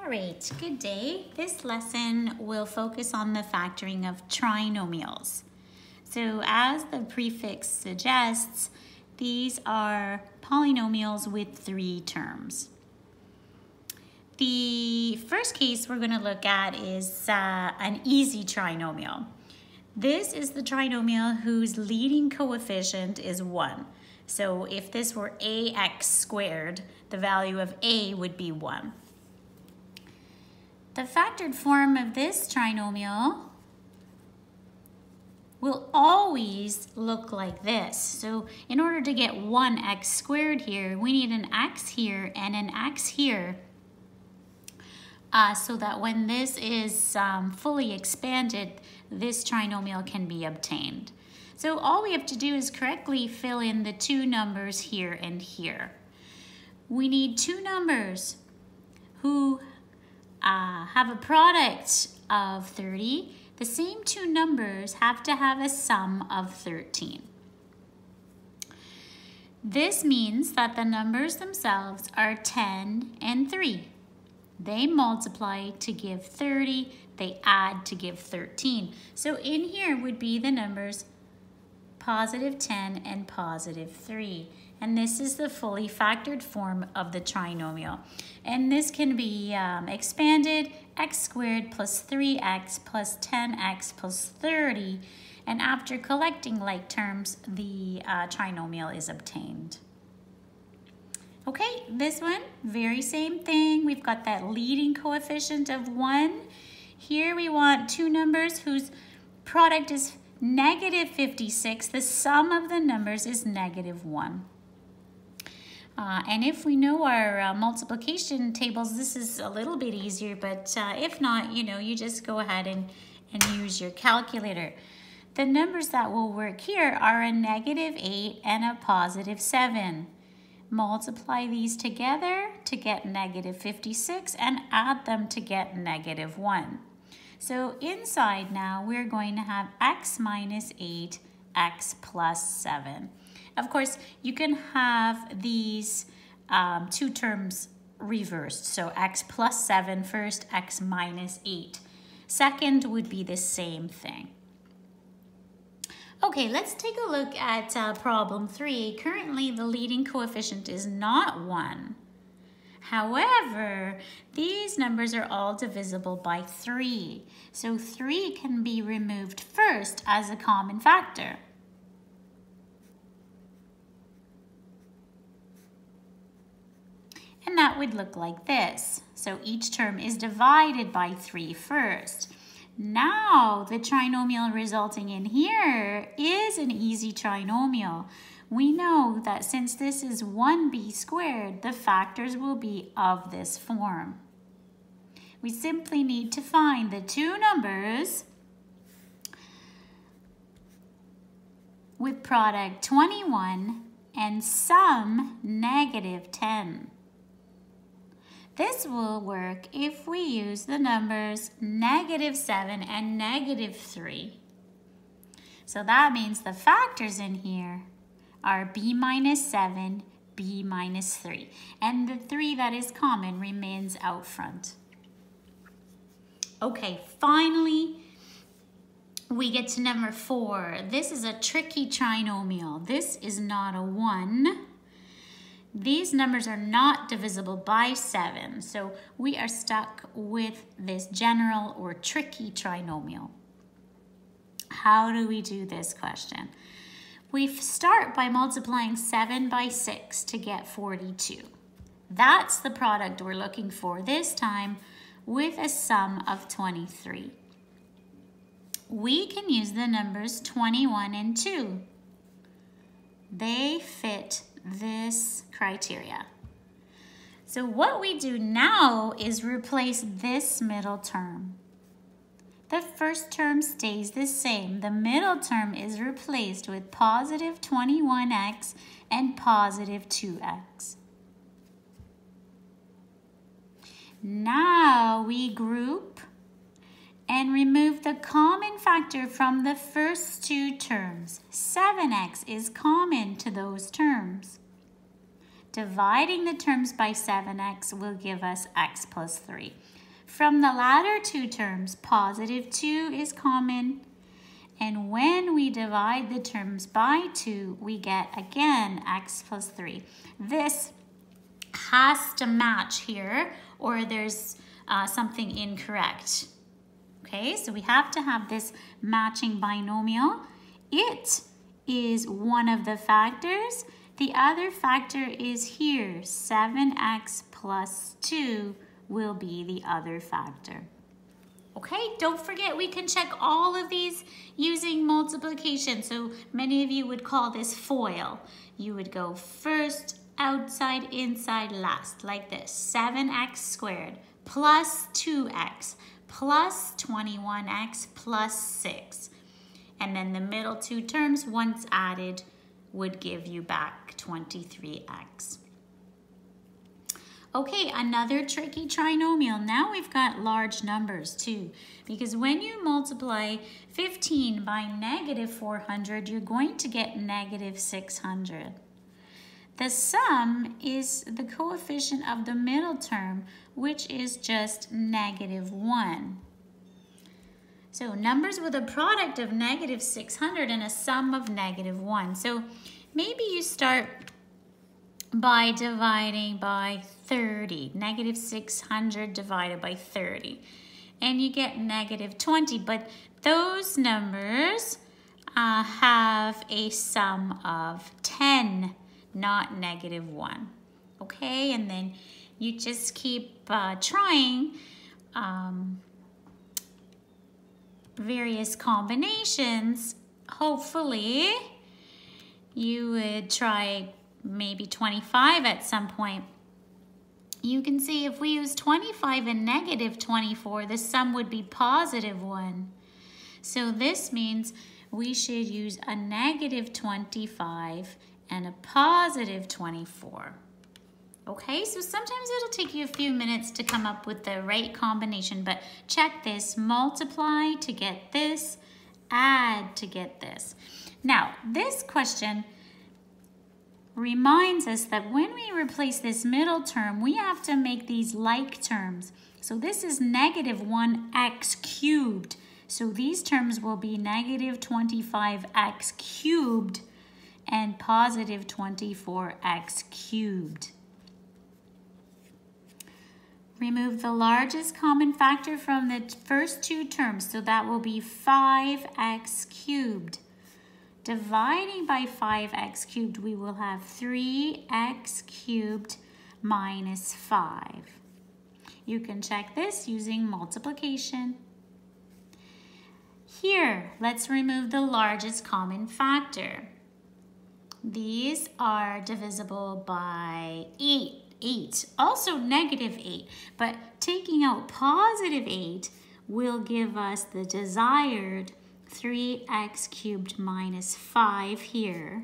All right, good day. This lesson will focus on the factoring of trinomials. So as the prefix suggests, these are polynomials with three terms. The first case we're going to look at is an easy trinomial. This is the trinomial whose leading coefficient is 1. So if this were ax squared, the value of a would be 1. The factored form of this trinomial will always look like this. So in order to get 1x squared here, we need an x here and an x here, so that when this is fully expanded, this trinomial can be obtained. So all we have to do is correctly fill in the two numbers here and here. We need two numbers who have a product of 30. The same two numbers have to have a sum of 13. This means that the numbers themselves are 10 and 3. They multiply to give 30, they add to give 13. So in here would be the numbers positive 10 and positive 3. And this is the fully factored form of the trinomial. And this can be expanded, x squared plus 3x plus 10x plus 30. And after collecting like terms, the trinomial is obtained. Okay, this one, very same thing. We've got that leading coefficient of 1. Here we want two numbers whose product is negative 56. The sum of the numbers is negative 1. And if we know our multiplication tables, this is a little bit easier, but if not, you just go ahead and use your calculator. The numbers that will work here are a negative 8 and a positive 7. Multiply these together to get negative 56 and add them to get negative 1. So inside now, we're going to have x minus 8, x plus 7. Of course, you can have these two terms reversed. So x plus 7 first, x minus 8. Second would be the same thing. Okay, let's take a look at problem 3. Currently, the leading coefficient is not 1. However, these numbers are all divisible by 3. So 3 can be removed first as a common factor. And that would look like this. So each term is divided by 3 first. Now the trinomial resulting in here is an easy trinomial. We know that since this is 1b squared, the factors will be of this form. We simply need to find the two numbers with product 21 and sum negative 10. This will work if we use the numbers negative 7 and negative 3. So that means the factors in here are b minus 7, b minus 3. And the 3 that is common remains out front. Okay, finally, we get to number 4. This is a tricky trinomial. This is not a 1. These numbers are not divisible by 7, so we are stuck with this general or tricky trinomial. How do we do this question? We start by multiplying 7 by 6 to get 42. That's the product we're looking for this time with a sum of 23. We can use the numbers 21 and 2. They fit this criteria. So what we do now is replace this middle term. The first term stays the same. The middle term is replaced with positive 21x and positive 2x. Now we group and remove the common factor from the first two terms. 7x is common to those terms. Dividing the terms by 7x will give us x plus 3. From the latter two terms, positive 2 is common. And when we divide the terms by 2, we get, again, x plus 3. This has to match here, or there's something incorrect. Okay, so we have to have this matching binomial. It is one of the factors. The other factor is here. 7x plus 2 will be the other factor. Okay, don't forget we can check all of these using multiplication. So many of you would call this FOIL. You would go first, outside, inside, last, like this. 7x squared plus 2x plus 21x plus 6. And then the middle two terms, once added, would give you back 23x. Okay, another tricky trinomial. Now we've got large numbers too, because when you multiply 15 by negative 400, you're going to get negative 600. The sum is the coefficient of the middle term, which is just negative 1. So numbers with a product of negative 600 and a sum of negative 1. So maybe you start by dividing by 30, negative 600 divided by 30, and you get negative 20, but those numbers have a sum of 10, not negative 1, okay? And then you just keep trying various combinations. Hopefully, you would try maybe 25 at some point. You can see if we use 25 and negative 24, the sum would be positive 1. So this means we should use a negative 25 and a positive 24. Okay, so sometimes it'll take you a few minutes to come up with the right combination, but check this. Multiply to get this, add to get this. Now, this question reminds us that when we replace this middle term, we have to make these like terms. So this is negative 1x cubed. So these terms will be negative 25x cubed and positive 24x cubed. Remove the largest common factor from the first two terms. So that will be 5x cubed. Dividing by 5x cubed, we will have 3x cubed minus 5. You can check this using multiplication. Here, let's remove the largest common factor. These are divisible by 8, also negative 8, but taking out positive 8 will give us the desired 3x cubed minus 5 here,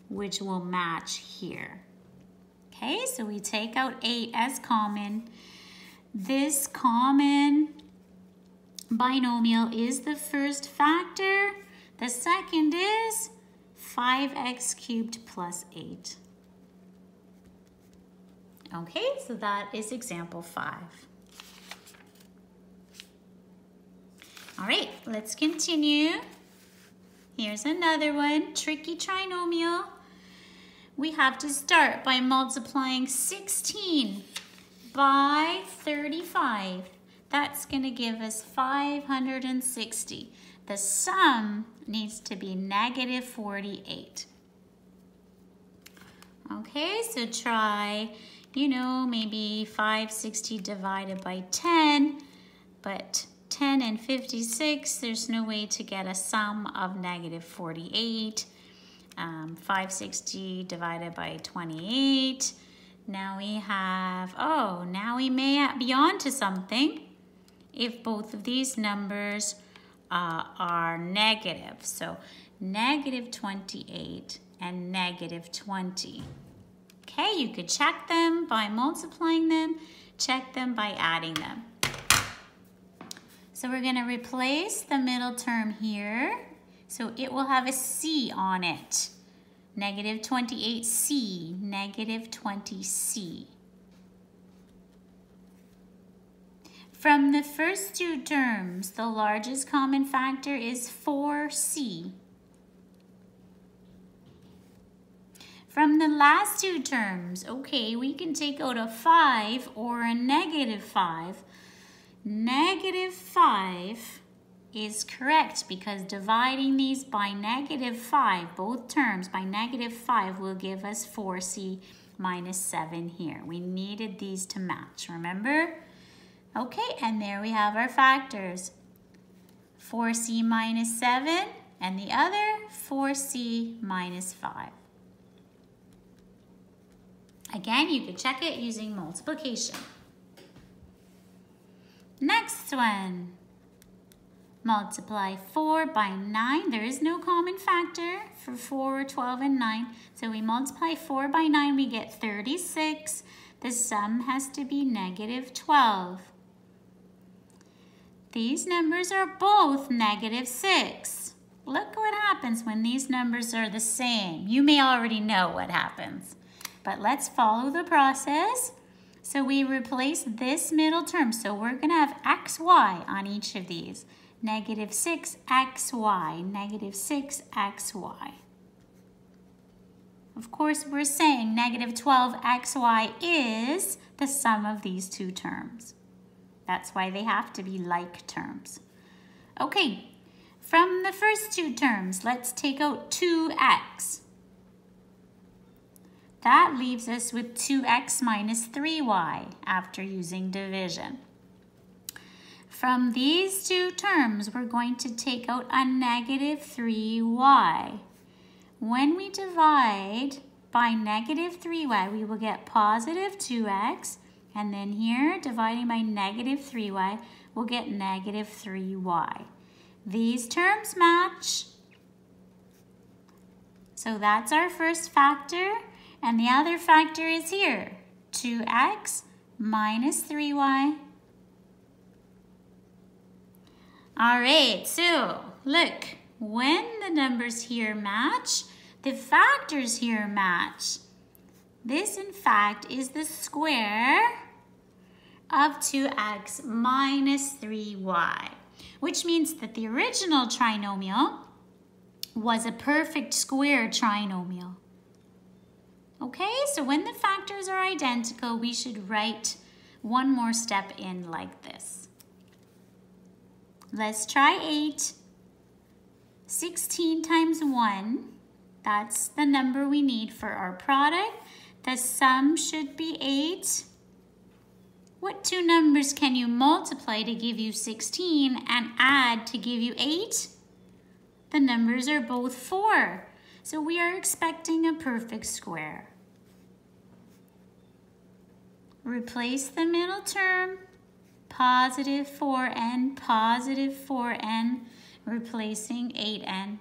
which will match here. Okay, so we take out 8 as common. This common binomial is the first factor. The second is 5x cubed plus 8. Okay, so that is example 5. All right, let's continue. Here's another one, tricky trinomial. We have to start by multiplying 16 by 35. That's going to give us 560. The sum needs to be negative 48. Okay, so try, maybe 560 divided by 10, but 10 and 56, there's no way to get a sum of negative 48. 560 divided by 28. Now we have, now we may be on to something if both of these numbers are negative. So negative 28 and negative 20. Okay, you could check them by multiplying them, check them by adding them. So we're going to replace the middle term here. So it will have a C on it. Negative 28c, negative 20c. From the first two terms, the largest common factor is 4c. From the last two terms, okay, we can take out a 5 or a negative 5. Negative 5 is correct because dividing these by negative 5, both terms by negative 5 will give us 4c minus 7 here. We needed these to match, remember? Okay, and there we have our factors. 4c minus 7 and the other 4c minus 5. Again, you could check it using multiplication. Next one. Multiply 4 by 9. There is no common factor for 4, 12, and 9. So we multiply 4 by 9, we get 36. The sum has to be negative 12. These numbers are both negative 6. Look what happens when these numbers are the same. You may already know what happens, but let's follow the process. So we replace this middle term. So we're going to have xy on each of these. Negative 6xy, negative 6xy. Of course, we're saying negative 12xy is the sum of these two terms. That's why they have to be like terms. Okay, from the first two terms, let's take out 2x. That leaves us with 2x minus 3y after using division. From these two terms, we're going to take out a negative 3y. When we divide by negative 3y, we will get positive 2x. And then here, dividing by negative 3y, we'll get negative 3y. These terms match. So that's our first factor. And the other factor is here, 2x minus 3y. All right, so look, when the numbers here match, the factors here match. This, in fact, is the square of 2x minus 3y, which means that the original trinomial was a perfect square trinomial. Okay, so when the factors are identical, we should write one more step in like this. Let's try 8. 16 times 1, that's the number we need for our product. The sum should be 8. What two numbers can you multiply to give you 16 and add to give you 8? The numbers are both 4. So we are expecting a perfect square. Replace the middle term, positive 4n, positive 4n, replacing 8n.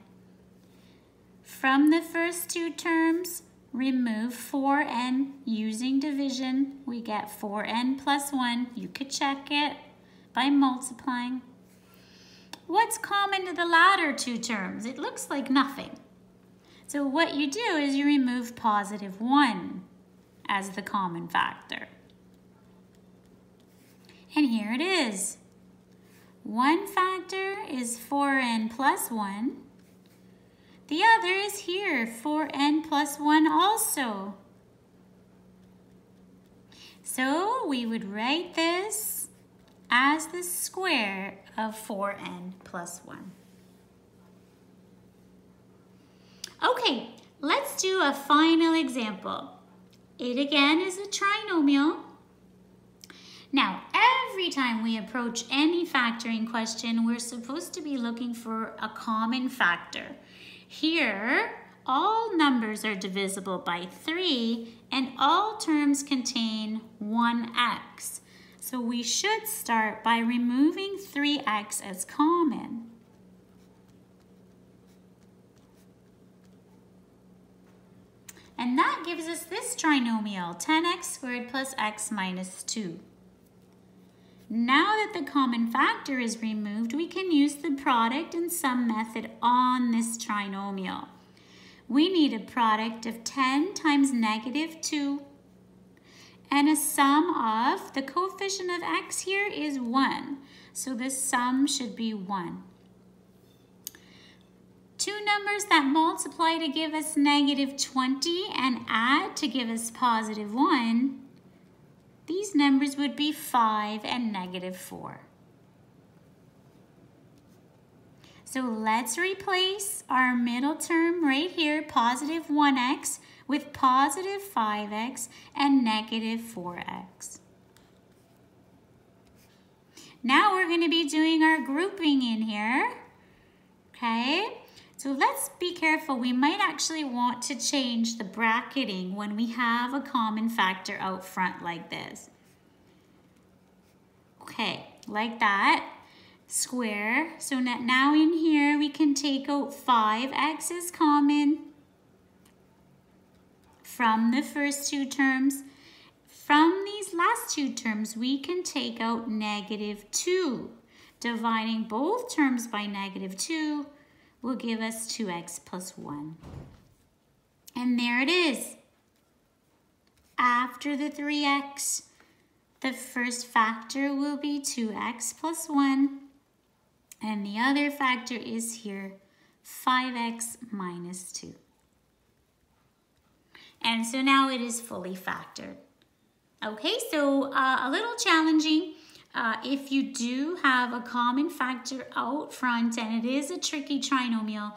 From the first two terms, remove 4n using division. We get 4n plus 1. You could check it by multiplying. What's common to the latter two terms? It looks like nothing. So what you do is you remove positive 1 as the common factor. And here it is. One factor is 4n plus 1. The other is here, 4n plus 1 also. So we would write this as the square of 4n plus 1. Okay, let's do a final example. It again is a trinomial. Now, every time we approach any factoring question, we're supposed to be looking for a common factor. Here, all numbers are divisible by 3 and all terms contain 1x. So we should start by removing 3x as common. And that gives us this trinomial, 10x squared plus x minus 2. Now that the common factor is removed, we can use the product and sum method on this trinomial. we need a product of 10 times negative 2. And a sum of, the coefficient of x here is 1. So the sum should be 1. Two numbers that multiply to give us negative 20 and add to give us positive 1, these numbers would be 5 and negative 4. So let's replace our middle term right here, positive 1x, with positive 5x and negative 4x. Now we're going to be doing our grouping in here, okay? So let's be careful. We might actually want to change the bracketing when we have a common factor out front like this. Okay, like that. Square. So now in here we can take out 5x is common from the first two terms. From these last two terms, we can take out negative 2. Dividing both terms by negative 2 will give us 2x plus 1. And there it is. After the 3x, the first factor will be 2x plus 1. And the other factor is here, 5x minus 2. And so now it is fully factored. Okay, so a little challenging. If you do have a common factor out front and it is a tricky trinomial,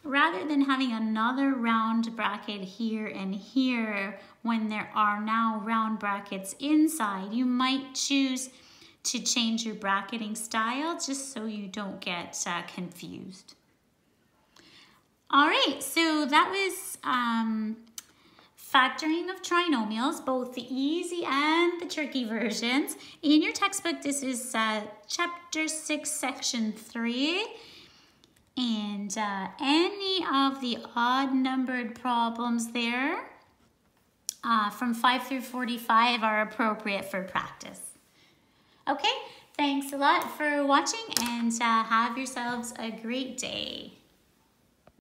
rather than having another round bracket here and here when there are now round brackets inside, you might choose to change your bracketing style just so you don't get confused. All right, so that was factoring of trinomials, both the easy and the tricky versions. In your textbook, this is chapter 6, section 3. And any of the odd numbered problems there from 5 through 45 are appropriate for practice. Okay, thanks a lot for watching and have yourselves a great day.